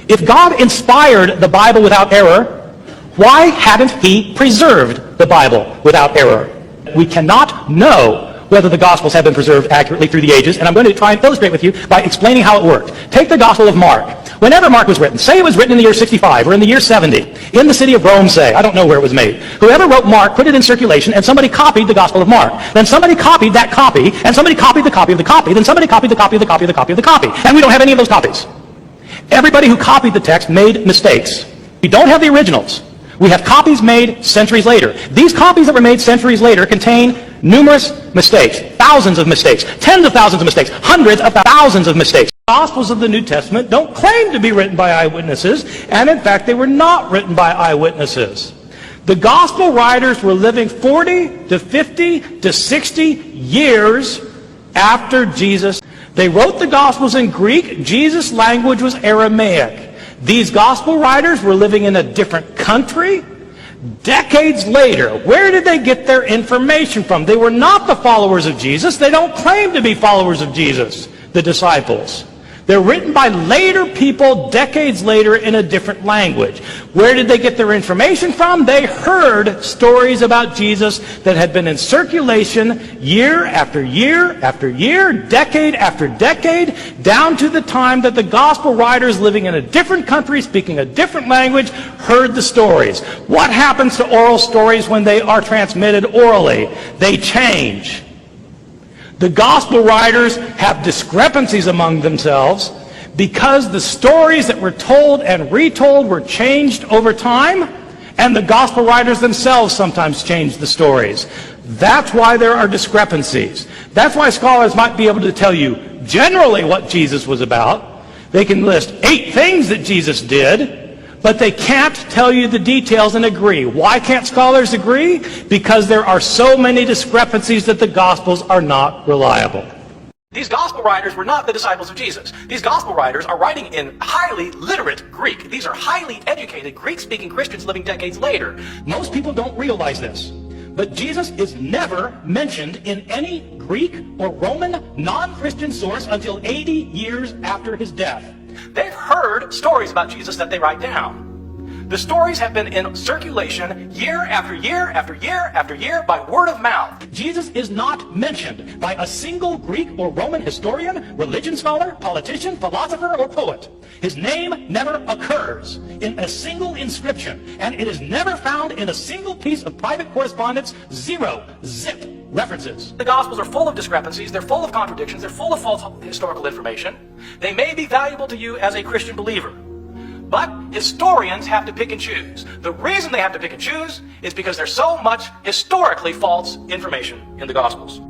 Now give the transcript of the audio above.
If God inspired the Bible without error, why hadn't he preserved the Bible without error? We cannot know whether the Gospels have been preserved accurately through the ages, and I'm going to try and illustrate with you by explaining how it worked. Take the Gospel of Mark. Whenever Mark was written, say it was written in the year 65 or in the year 70, in the city of Rome, say, I don't know where it was made. Whoever wrote Mark put it in circulation, and somebody copied the Gospel of Mark. Then somebody copied that copy, and somebody copied the copy of the copy, then somebody copied the copy of the copy of the copy of the copy. And we don't have any of those copies. Everybody who copied the text made mistakes. We don't have the originals. We have copies made centuries later. These copies that were made centuries later contain numerous mistakes, thousands of mistakes, tens of thousands of mistakes, hundreds of thousands of mistakes. The Gospels of the New Testament don't claim to be written by eyewitnesses, and in fact they were not written by eyewitnesses. The Gospel writers were living 40 to 50 to 60 years after Jesus. They wrote the Gospels in Greek. Jesus' language was Aramaic. These Gospel writers were living in a different country. Decades later, where did they get their information from? They were not the followers of Jesus. They don't claim to be followers of Jesus, the disciples. They're written by later people decades later in a different language. Where did they get their information from? They heard stories about Jesus that had been in circulation year after year after year, decade after decade, down to the time that the Gospel writers living in a different country, speaking a different language, heard the stories. What happens to oral stories when they are transmitted orally? They change. The Gospel writers have discrepancies among themselves because the stories that were told and retold were changed over time, and the Gospel writers themselves sometimes changed the stories. That's why there are discrepancies. That's why scholars might be able to tell you generally what Jesus was about. They can list 8 things that Jesus did, but they can't tell you the details and agree. Why can't scholars agree? Because there are so many discrepancies that the Gospels are not reliable. These Gospel writers were not the disciples of Jesus. These Gospel writers are writing in highly literate Greek. These are highly educated Greek-speaking Christians living decades later. Most people don't realize this, but Jesus is never mentioned in any Greek or Roman non-Christian source until 80 years after his death. They've heard stories about Jesus that they write down. The stories have been in circulation year after year after year after year by word of mouth. Jesus is not mentioned by a single Greek or Roman historian, religion scholar, politician, philosopher, or poet. His name never occurs in a single inscription, and it is never found in a single piece of private correspondence. Zero, zip, references. The Gospels are full of discrepancies, they're full of contradictions, they're full of false historical information. They may be valuable to you as a Christian believer, but historians have to pick and choose. The reason they have to pick and choose is because there's so much historically false information in the Gospels.